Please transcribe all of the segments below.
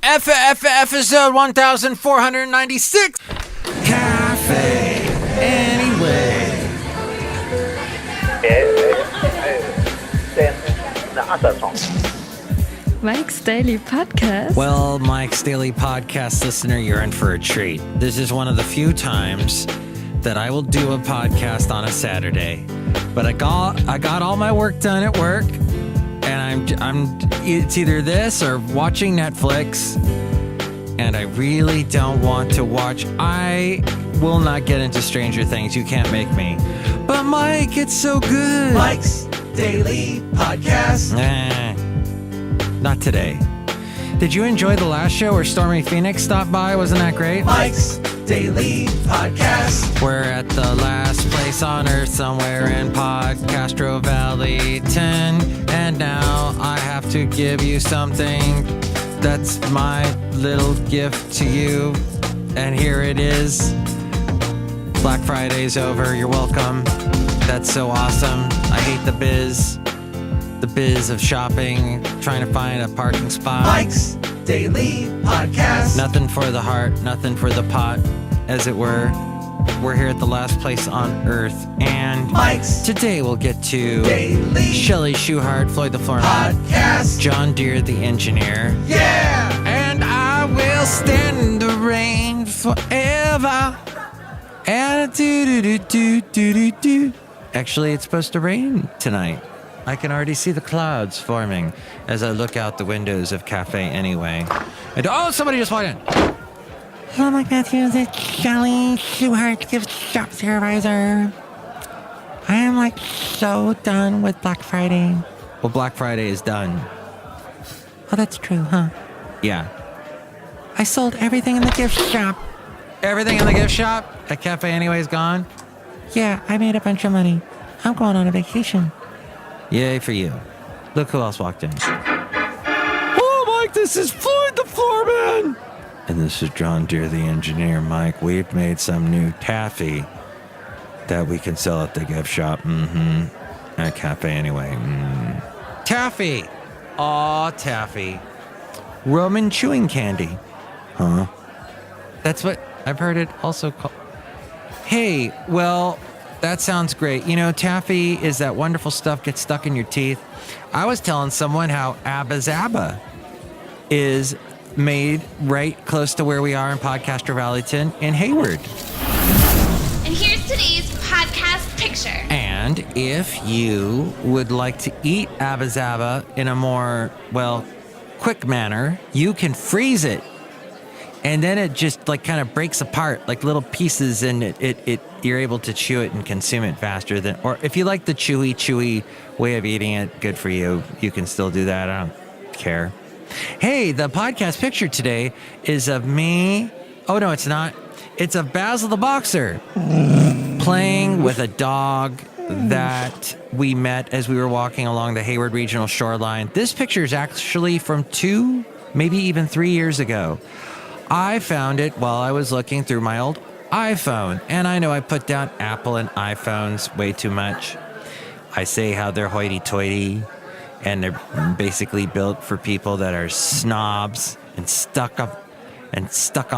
Episode 1496. Café Anyway. Mike's Daily Podcast. Well, Mike's Daily Podcast listener, you're in for a treat. This is one of the few times that I will do a podcast on a Saturday. But I got all my work done at work, and it's either this or watching Netflix, and I really don't want to watch. I will not get into Stranger Things. You can't make me. But Mike, it's so good. Mike's Daily Podcast. Not today. Did you enjoy the last show where Stormy Phoenix stopped by? Wasn't that great? Mike's Daily Podcast. We're at the last place on earth, somewhere in Podcastro Valley 10. And now I have to give you something that's my little gift to you. And here it is. Black Friday's over. You're welcome. That's so awesome. I hate the biz. The biz of shopping, trying to find a parking spot. Mike's Daily Podcast. Nothing for the heart, nothing for the pot, as it were. We're here at the last place on earth, and Mike's today we'll get to Daily Shelley Schuhart, Floyd the Floorman, Podcast. John Deere the engineer. Yeah! And I will stand in the rain forever. And do. Actually, it's supposed to rain tonight. I can already see the clouds forming as I look out the windows of Café Anyway. And somebody just walked in. Hello, Mike Matthews. It's Shelley Schuhart, gift shop supervisor. I am so done with Black Friday. Well, Black Friday is done. Oh, that's true, huh? Yeah. I sold everything in the gift shop. Everything in the gift shop at Café Anyway is gone? Yeah, I made a bunch of money. I'm going on a vacation. Yay for you. Look who else walked in. Oh, Mike, this is Floyd the Floorman. And this is John Deere the engineer. Mike, we've made some new taffy that we can sell at the gift shop. At Cafe Anyway. Taffy. Aw, taffy. Roman chewing candy. Huh? That's what I've heard it also called. Hey, well, that sounds great. You know, taffy is that wonderful stuff gets stuck in your teeth. I was telling someone how Abba Zaba is made right close to where we are in Podcaster Valleyton in Hayward. And here's today's podcast picture. And if you would like to eat Abba Zaba in a more, quick manner, you can freeze it. And then it just kind of breaks apart like little pieces, and it you're able to chew it and consume it faster than, or if you like the chewy way of eating it, good for you. You can still do that. I don't care. Hey, the podcast picture today is of me. Oh no, it's not. It's of Basil the Boxer playing with a dog that we met as we were walking along the Hayward Regional shoreline. This picture is actually from 2, maybe even 3 years ago. I found it while I was looking through my old iPhone. And I know I put down Apple and iPhones way too much. I say how they're hoity-toity and they're basically built for people that are snobs and stuck on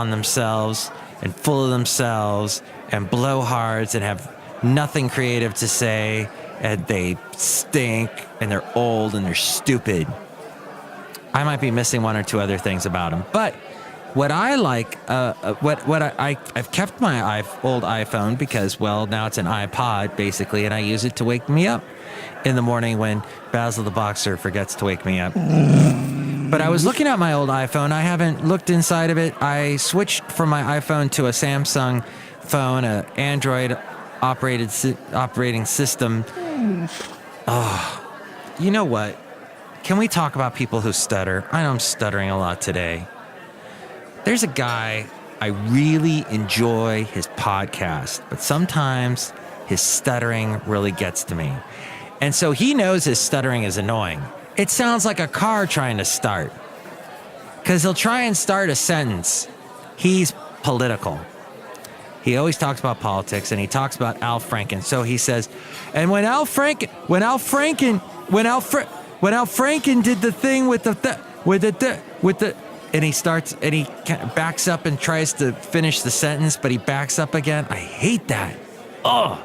themselves and full of themselves and blowhards and have nothing creative to say, and they stink and they're old and they're stupid. I might be missing one or two other things about them, but what I like, I've kept my old iPhone because, now it's an iPod, basically, and I use it to wake me up in the morning when Basil the Boxer forgets to wake me up. But I was looking at my old iPhone. I haven't looked inside of it. I switched from my iPhone to a Samsung phone, an Android operating system. Oh, you know what? Can we talk about people who stutter? I know I'm stuttering a lot today. There's a guy, I really enjoy his podcast, but sometimes his stuttering really gets to me. And so he knows his stuttering is annoying. It sounds like a car trying to start, because he'll try and start a sentence. He's political. He always talks about politics, and he talks about Al Franken. So he says, and when Al Franken did the thing with the and he kind of backs up and tries to finish the sentence, but he backs up again. I hate that. Oh.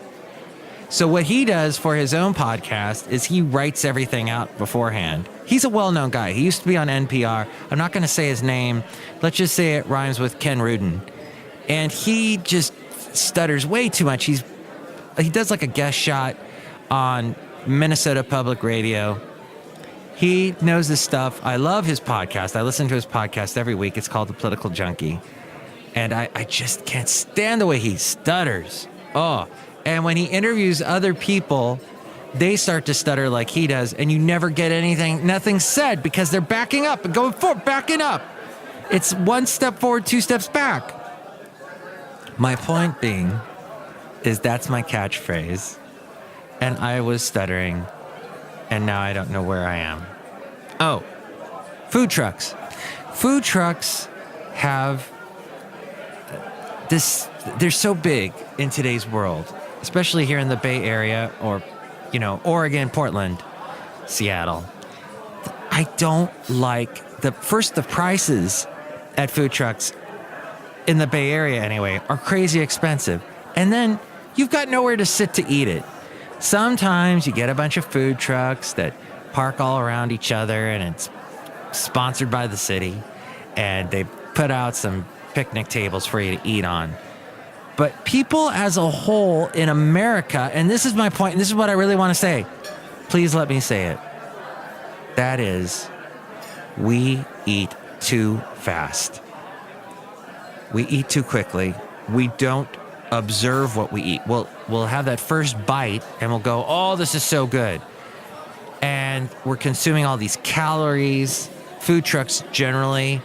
So what he does for his own podcast is he writes everything out beforehand. He's a well-known guy. He used to be on NPR. I'm not going to say his name. Let's just say it rhymes with Ken Rudin. And he just stutters way too much. He does like a guest shot on Minnesota Public Radio. He knows this stuff. I love his podcast. I listen to his podcast every week. It's called The Political Junkie. And I just can't stand the way he stutters. Oh, and when he interviews other people, they start to stutter like he does, and you never get nothing said because they're backing up and going forward, backing up. It's one step forward, two steps back. My point being is that's my catchphrase, and I was stuttering, and now I don't know where I am. Oh, food trucks. Food trucks have this, they're so big in today's world, especially here in the Bay Area or, Oregon, Portland, Seattle. I don't like the prices at food trucks in the Bay Area anyway are crazy expensive. And then you've got nowhere to sit to eat it. Sometimes you get a bunch of food trucks that park all around each other and it's sponsored by the city and they put out some picnic tables for you to eat on. But people as a whole in America, and this is my point, and this is what I really want to say, please let me say it. That is, we eat too fast. We eat too quickly. We don't observe what we eat. We'll have that first bite and we'll go, oh, this is so good. And we're consuming all these calories. Food trucks generally,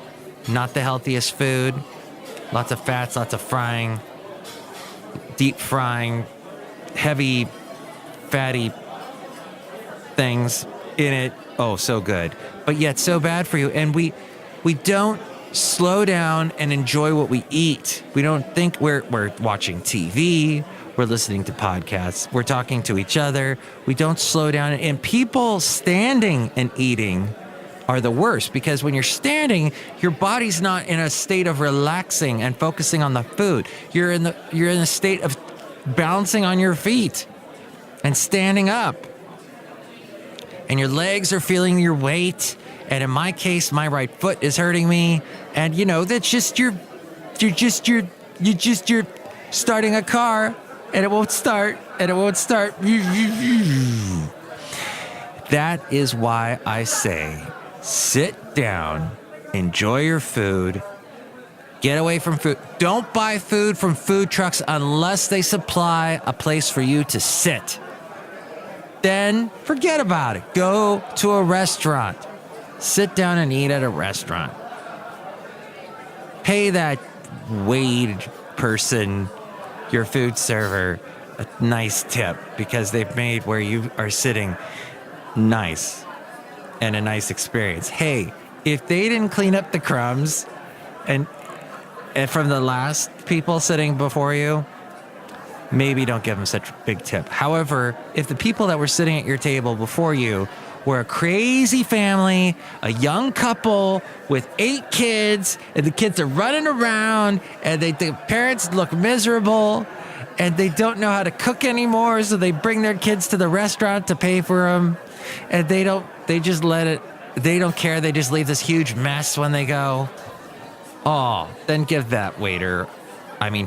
not the healthiest food. Lots of fats, lots of frying, deep frying, heavy, fatty things in it. Oh, so good. But yet so bad for you. And we don't slow down and enjoy what we eat. We don't think we're watching TV. We're listening to podcasts. We're talking to each other. We don't slow down. And people standing and eating are the worst because when you're standing, your body's not in a state of relaxing and focusing on the food. You're in a state of balancing on your feet and standing up. And your legs are feeling your weight. And in my case, my right foot is hurting me. And that's just you're starting a car and it won't start. That is why I say, sit down, enjoy your food, get away from food. Don't buy food from food trucks unless they supply a place for you to sit. Then forget about it. Go to a restaurant. Sit down and eat at a restaurant. Pay that wage person, your food server, a nice tip because they've made where you are sitting nice and a nice experience. Hey, if they didn't clean up the crumbs and from the last people sitting before you, maybe don't give them such a big tip. However, if the people that were sitting at your table before you were a crazy family, a young couple with 8 kids, and the kids are running around, and the parents look miserable, and they don't know how to cook anymore, so they bring their kids to the restaurant to pay for them, and they don't care, they just leave this huge mess when they go. Oh, then give that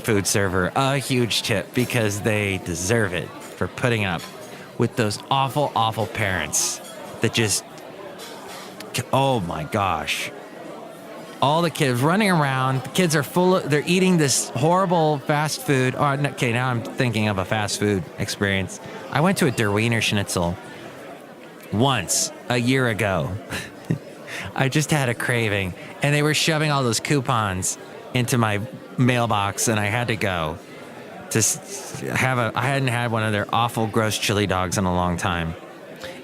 food server, a huge tip because they deserve it for putting up with those awful, awful parents that just, oh my gosh. All the kids running around, the kids are they're eating this horrible fast food. Oh, okay, now I'm thinking of a fast food experience. I went to a Der Wiener Schnitzel once a year ago. I just had a craving, and they were shoving all those coupons into my mailbox, and I had to go to I hadn't had one of their awful, gross chili dogs in a long time.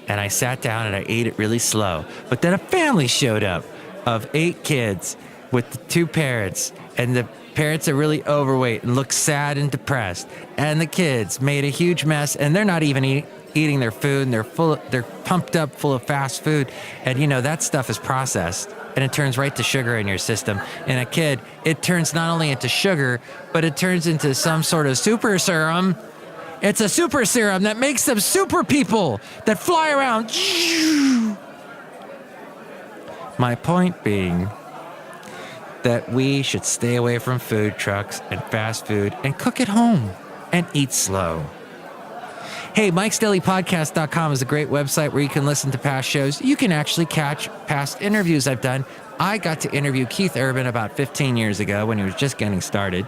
And I sat down and I ate it really slow. But then a family showed up of 8 kids with the 2 parents, and the parents are really overweight and look sad and depressed. And the kids made a huge mess, and they're not even eating their food, and they're pumped up full of fast food. And that stuff is processed. and it turns right to sugar in your system. In a kid, it turns not only into sugar, but it turns into some sort of super serum. It's a super serum that makes them super people that fly around. My point being that we should stay away from food trucks and fast food and cook at home and eat slow. Hey, Mike'sDailyPodcast.com is a great website where you can listen to past shows. You can actually catch past interviews I've done. I got to interview Keith Urban about 15 years ago when he was just getting started.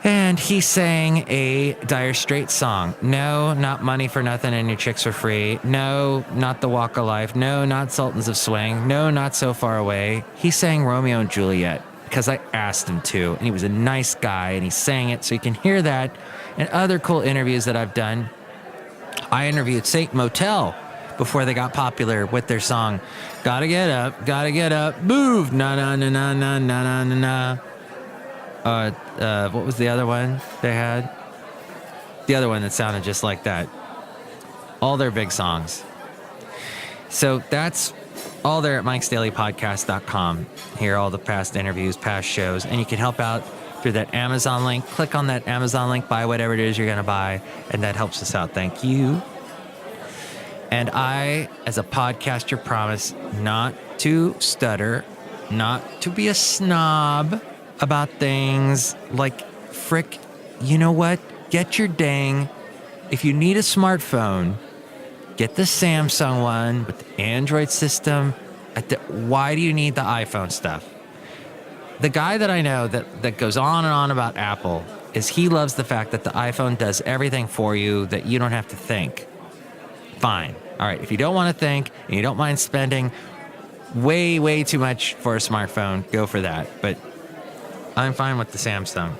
And he sang a Dire Straits song. No, not Money for Nothing and Your Chicks for Free. No, not The Walk of Life. No, not Sultans of Swing. No, not So Far Away. He sang Romeo and Juliet because I asked him to. And he was a nice guy and he sang it. So you can hear that and other cool interviews that I've done. I interviewed Saint Motel before they got popular with their song, Gotta Get Up, Move, na na na na na na na na. What was the other one they had? The other one that sounded just like that. All their big songs. So that's all there at Mike'sDailyPodcast.com. Hear all the past interviews, past shows, and you can help out through that Amazon link. Click on that Amazon link, buy whatever it is you're going to buy, and that helps us out. Thank you. And I, as a podcaster, promise not to stutter, not to be a snob about things like, frick, you know what? Get your dang, if you need a smartphone, get the Samsung one with the Android system. Why do you need the iPhone stuff? The guy that I know that goes on and on about Apple is he loves the fact that the iPhone does everything for you, that you don't have to think. Fine. All right. If you don't want to think and you don't mind spending way too much for a smartphone, go for that. But I'm fine with the Samsung.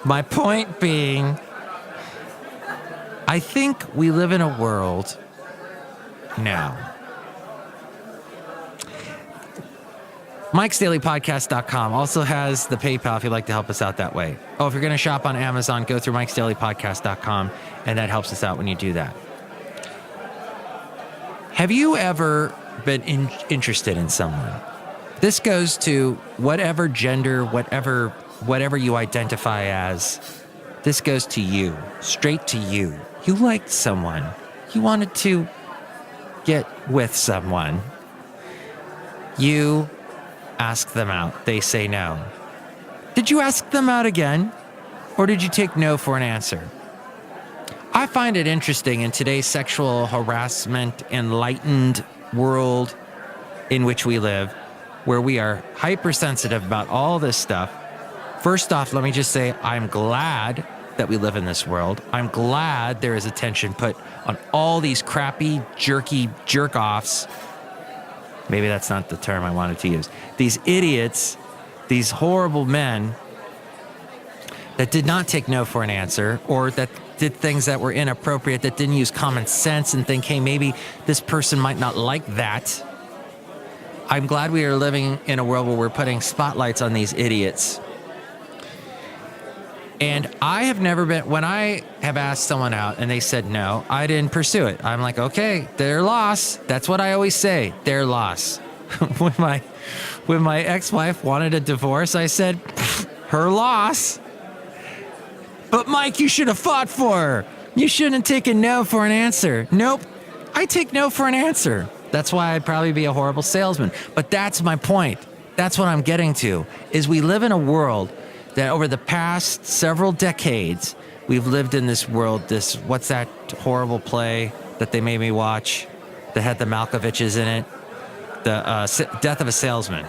My point being, I think we live in a world now. Mike'sDailyPodcast.com also has the PayPal if you'd like to help us out that way. Oh, if you're going to shop on Amazon, go through Mike'sDailyPodcast.com, and that helps us out when you do that. Have you ever been interested in someone? This goes to whatever gender, whatever you identify as. This goes to you, straight to you. You liked someone. You wanted to get with someone. You ask them out. They say no. Did you ask them out again? Or did you take no for an answer? I find it interesting in today's sexual harassment enlightened world in which we live, where we are hypersensitive about all this stuff. First off, let me just say I'm glad that we live in this world. I'm glad there is attention put on all these crappy, jerky jerk-offs. Maybe that's not the term I wanted to use. These idiots, these horrible men that did not take no for an answer, or that did things that were inappropriate, that didn't use common sense and think, hey, maybe this person might not like that. I'm glad we are living in a world where we're putting spotlights on these idiots. And I have never been, when I have asked someone out and they said no, I didn't pursue it. I'm like, okay, their loss. That's what I always say, their loss. When my ex-wife wanted a divorce, I said, her loss. But Mike, you should have fought for her. You shouldn't have taken no for an answer. Nope, I take no for an answer. That's why I'd probably be a horrible salesman. But that's my point. That's what I'm getting to, is we live in a world that over the past several decades, we've lived in this world, what's that horrible play that they made me watch that had the Malkoviches in it? The Death of a Salesman.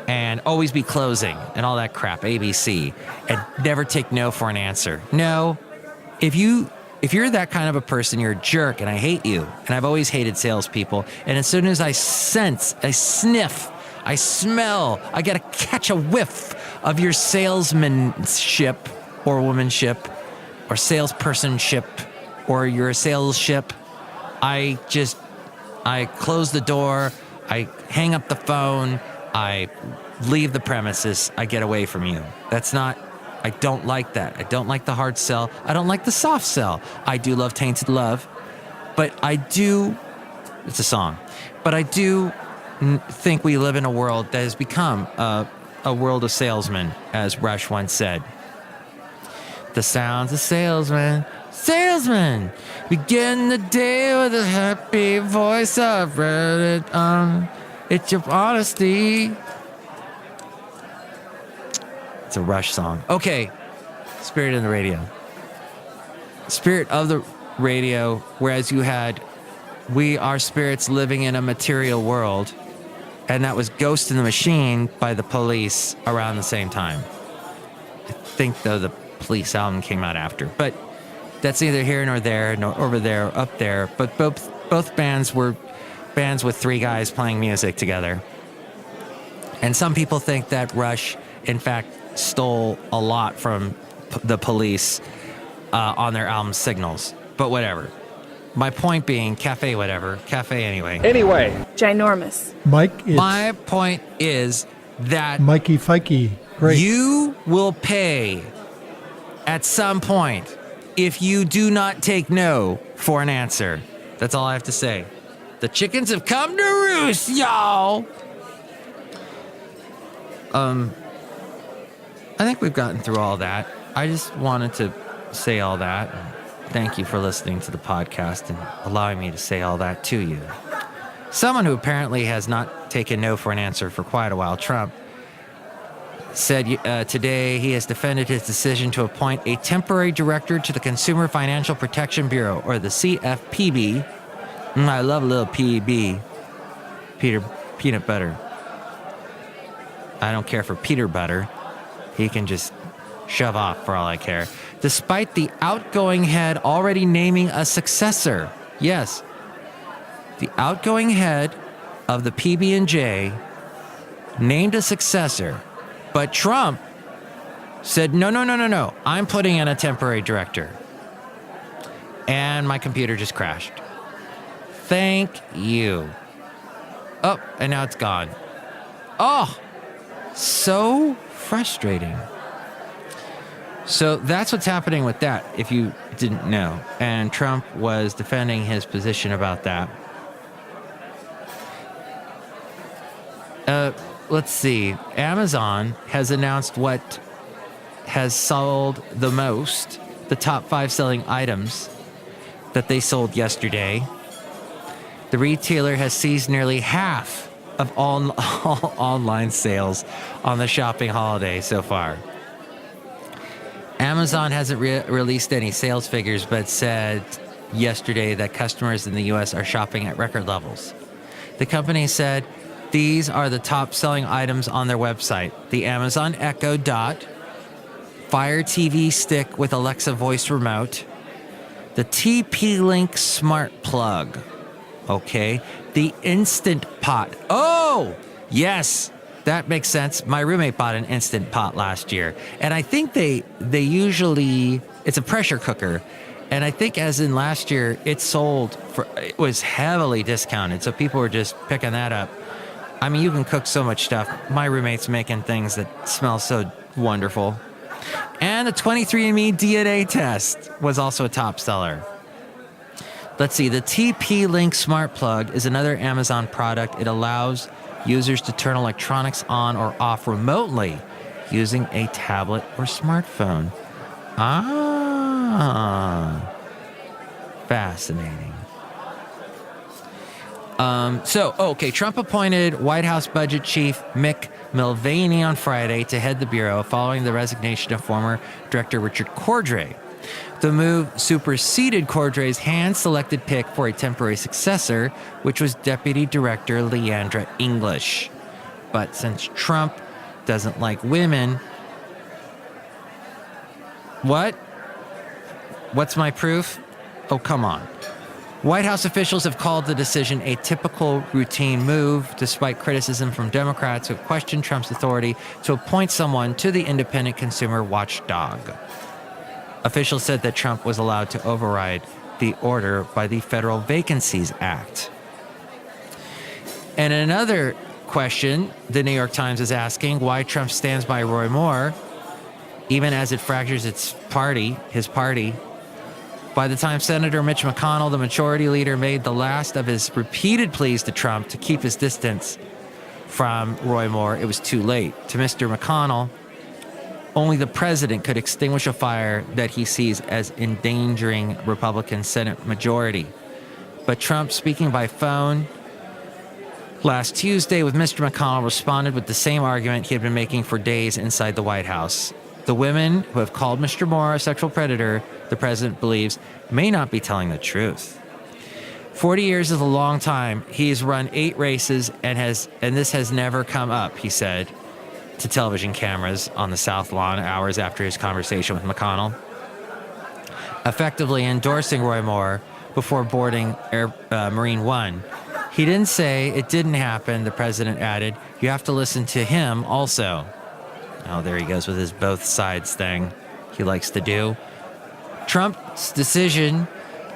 And Always Be Closing and all that crap, ABC. And never take no for an answer. No, if you're that kind of a person, you're a jerk, and I hate you. And I've always hated salespeople. And as soon as I sense, I sniff, I smell, I get to catch a whiff of your salesmanship or womanship or salespersonship or your saleship, I close the door, I hang up the phone, I leave the premises, I get away from you. I don't like that. I don't like the hard sell. I don't like the soft sell. I do love Tainted Love, but it's a song, but I do think we live in a world that has become a world of salesmen, as Rush once said. The sounds of salesmen. Salesman! Begin the day with a happy voice. I've read it on. It's your honesty. It's a Rush song. Okay. Spirit of the radio. Spirit of the radio, whereas you had We Are Spirits Living in a Material World, and that was Ghost in the Machine by the Police around the same time. I think, though, the Police album came out after. But that's neither here nor there, nor over there, or up there. But both bands were bands with three guys playing music together. And some people think that Rush, in fact, stole a lot from the Police on their album Signals. But whatever. My point being, Café whatever, Café Anyway. Anyway. Ginormous. Mike, it's My point is that Mikey Fikey. Great. you will pay at some point if you do not take no for an answer. That's all I have to say. The chickens have come to roost, y'all. I think we've gotten through all that. I just wanted to say all that. Thank you for listening to the podcast and allowing me to say all that to you. Someone who apparently has not taken no for an answer for quite a while, Trump, said today he has defended his decision to appoint a temporary director to the Consumer Financial Protection Bureau, or the CFPB. I love a little PB. Peanut butter. I don't care for Peter Butter. He can just shove off for all I care. Despite the outgoing head already naming a successor. Yes. The outgoing head of the PB&J named a successor. But Trump said, no. I'm putting in a temporary director. And my computer just crashed. Thank you. Oh, and now it's gone. Oh, so frustrating. So that's what's happening with that, if you didn't know. And Trump was defending his position about that. Let's see. Amazon has announced what has sold the most, the top 5 selling items that they sold yesterday. The retailer has seized nearly half of all online sales on the shopping holiday so far. Amazon hasn't released any sales figures, but said yesterday that customers in the U.S. are shopping at record levels. The company said these are the top selling items on their website: the Amazon Echo Dot, Fire TV Stick with Alexa voice remote, the TP-Link Smart Plug, okay, the Instant Pot. Oh, yes. That makes sense. My roommate bought an Instant Pot last year. And I think they usually, it's a pressure cooker. And I think as in last year, it was heavily discounted. So people were just picking that up. I mean, you can cook so much stuff. My roommate's making things that smell so wonderful. And the 23andMe DNA test was also a top seller. Let's see. The TP-Link Smart Plug is another Amazon product. It allows users to turn electronics on or off remotely using a tablet or smartphone. Fascinating. Trump appointed White House Budget Chief Mick Mulvaney on Friday to head the bureau following the resignation of former Director Richard Cordray. The move superseded Cordray's hand-selected pick for a temporary successor, which was Deputy Director Leandra English. But since Trump doesn't like women... What? What's my proof? Oh, come on. White House officials have called the decision a typical routine move, despite criticism from Democrats who have questioned Trump's authority to appoint someone to the independent consumer watchdog. Officials said that Trump was allowed to override the order by the Federal Vacancies Act. And another question, the New York Times is asking why Trump stands by Roy Moore, even as it fractures his party. By the time Senator Mitch McConnell, the majority leader, made the last of his repeated pleas to Trump to keep his distance from Roy Moore, it was too late. To Mr. McConnell, only the president could extinguish a fire that he sees as endangering Republican Senate majority. But Trump, speaking by phone last Tuesday with Mr. McConnell, responded with the same argument he had been making for days inside the White House. The women who have called Mr. Moore a sexual predator, the president believes, may not be telling the truth. 40 years is a long time. He's run 8 races and this has never come up, he said to television cameras on the South Lawn hours after his conversation with McConnell, effectively endorsing Roy Moore before boarding Marine One. He didn't say it didn't happen, the president added. You have to listen to him also. Oh, there he goes with his both sides thing he likes to do. Trump's decision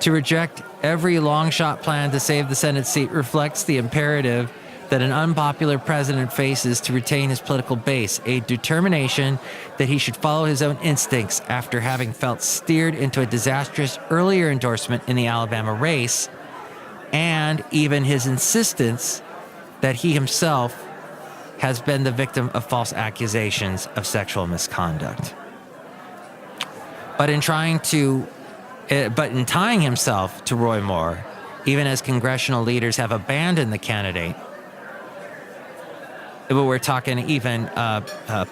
to reject every long-shot plan to save the Senate seat reflects the imperative that an unpopular president faces to retain his political base, a determination that he should follow his own instincts after having felt steered into a disastrous earlier endorsement in the Alabama race, and even his insistence that he himself has been the victim of false accusations of sexual misconduct. But in tying himself to Roy Moore, even as congressional leaders have abandoned the candidate, but we're talking even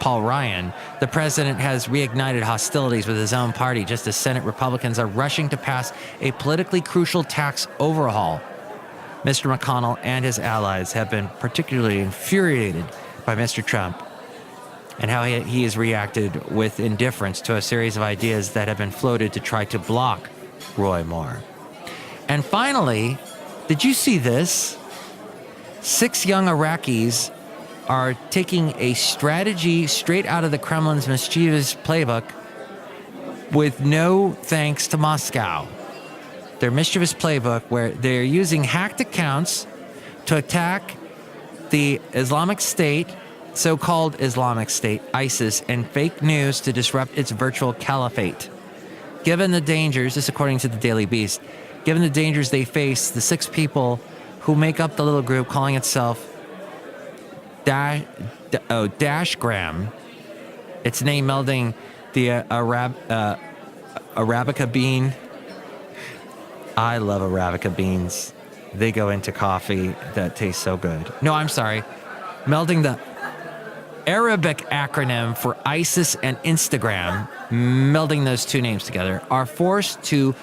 Paul Ryan, the president has reignited hostilities with his own party just as Senate Republicans are rushing to pass a politically crucial tax overhaul. Mr. McConnell and his allies have been particularly infuriated by Mr. Trump and how he has reacted with indifference to a series of ideas that have been floated to try to block Roy Moore. And finally, did you see this? 6 young Iraqis are taking a strategy straight out of the Kremlin's mischievous playbook with no thanks to Moscow. Their mischievous playbook where they're using hacked accounts to attack the Islamic State, so-called Islamic State, ISIS, and fake news to disrupt its virtual caliphate. Given the dangers, this according to the Daily Beast, given the dangers they face, the 6 people who make up the little group calling itself Dashgram, its name melding the Arabica bean. I love Arabica beans. They go into coffee that tastes so good. No, I'm sorry. Melding the Arabic acronym for ISIS and Instagram, melding those 2 names together, are forced to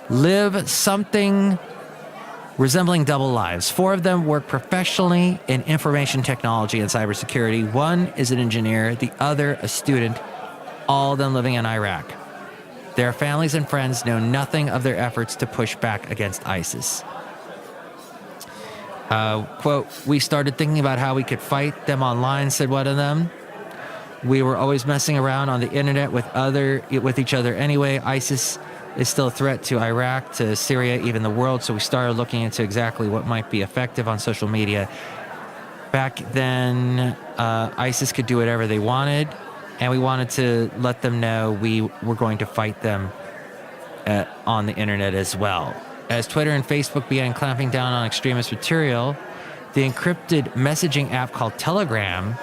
live something resembling double lives. 4 of them work professionally in information technology and cybersecurity. 1 is an engineer, the other a student, all of them living in Iraq. Their families and friends know nothing of their efforts to push back against ISIS. Quote, we started thinking about how we could fight them online, said one of them. We were always messing around on the internet with each other anyway. ISIS is still a threat to Iraq, to Syria, even the world, so we started looking into exactly what might be effective on social media. Back then, ISIS could do whatever they wanted, and we wanted to let them know we were going to fight them on the internet as well. As Twitter and Facebook began clamping down on extremist material, the encrypted messaging app called Telegram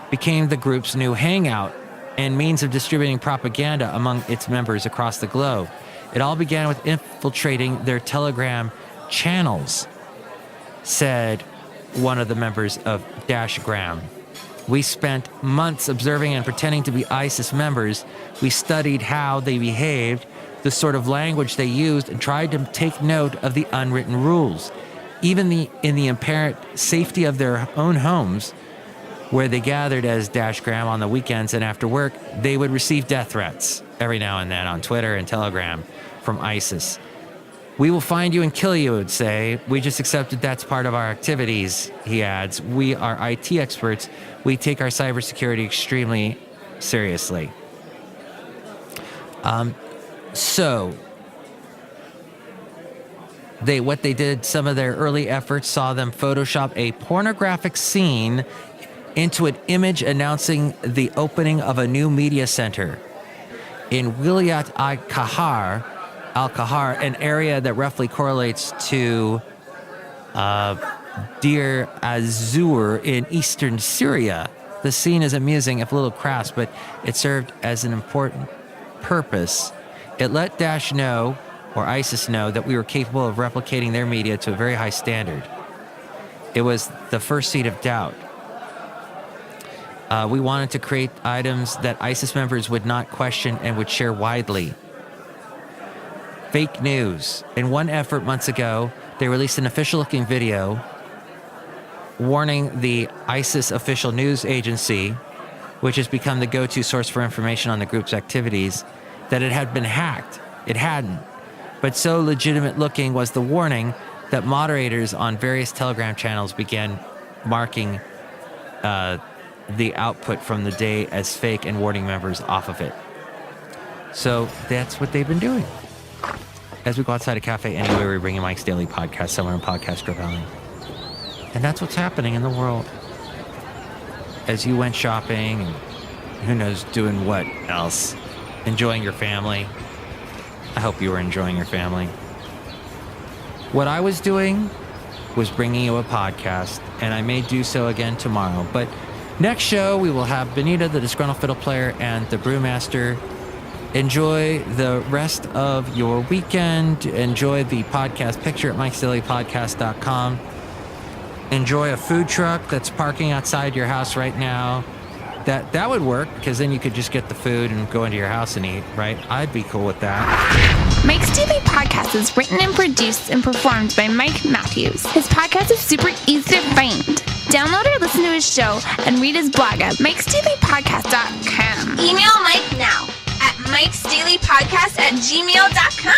became the group's new hangout and means of distributing propaganda among its members across the globe. It all began with infiltrating their Telegram channels, said one of the members of Dashgram. We spent months observing and pretending to be ISIS members. We studied how they behaved, the sort of language they used, and tried to take note of the unwritten rules. Even in the apparent safety of their own homes, where they gathered as Dashgram on the weekends and after work, they would receive death threats every now and then on Twitter and Telegram from ISIS. We will find you and kill you, it would say. We just accepted that's part of our activities, he adds. We are IT experts. We take our cybersecurity extremely seriously. So what they did, some of their early efforts saw them Photoshop a pornographic scene into an image announcing the opening of a new media center in Wilayat al-Kahar, Al-Kahar, an area that roughly correlates to Deir az-Zur in eastern Syria. The scene is amusing, if a little crass, but it served as an important purpose. It let Daesh know, or ISIS know, that we were capable of replicating their media to a very high standard. It was the first seed of doubt. We wanted to create items that ISIS members would not question and would share widely. Fake news. In one effort months ago, they released an official-looking video warning the ISIS official news agency, which has become the go-to source for information on the group's activities, that it had been hacked. It hadn't. But so legitimate-looking was the warning that moderators on various Telegram channels began marking the output from the day as fake and warning members off of it. So that's what they've been doing. As we go outside a Café Anyway, we're bringing Mike's Daily Podcast somewhere in Podcast Grove Valley. And that's what's happening in the world. As you went shopping and who knows doing what else, enjoying your family. I hope you were enjoying your family. What I was doing was bringing you a podcast, and I may do so again tomorrow. But next show, we will have Benita, the disgruntled fiddle player, and the brewmaster. Enjoy the rest of your weekend. Enjoy the podcast picture at mikesdailypodcast.com. Enjoy a food truck that's parking outside your house right now. That would work, because then you could just get the food and go into your house and eat, right? I'd be cool with that. Mike's Daily Podcast is written and produced and performed by Mike Matthews. His podcast is super easy to find. Download or listen to his show and read his blog at mikesdailypodcast.com. Email Mike now at mikesdailypodcast@gmail.com.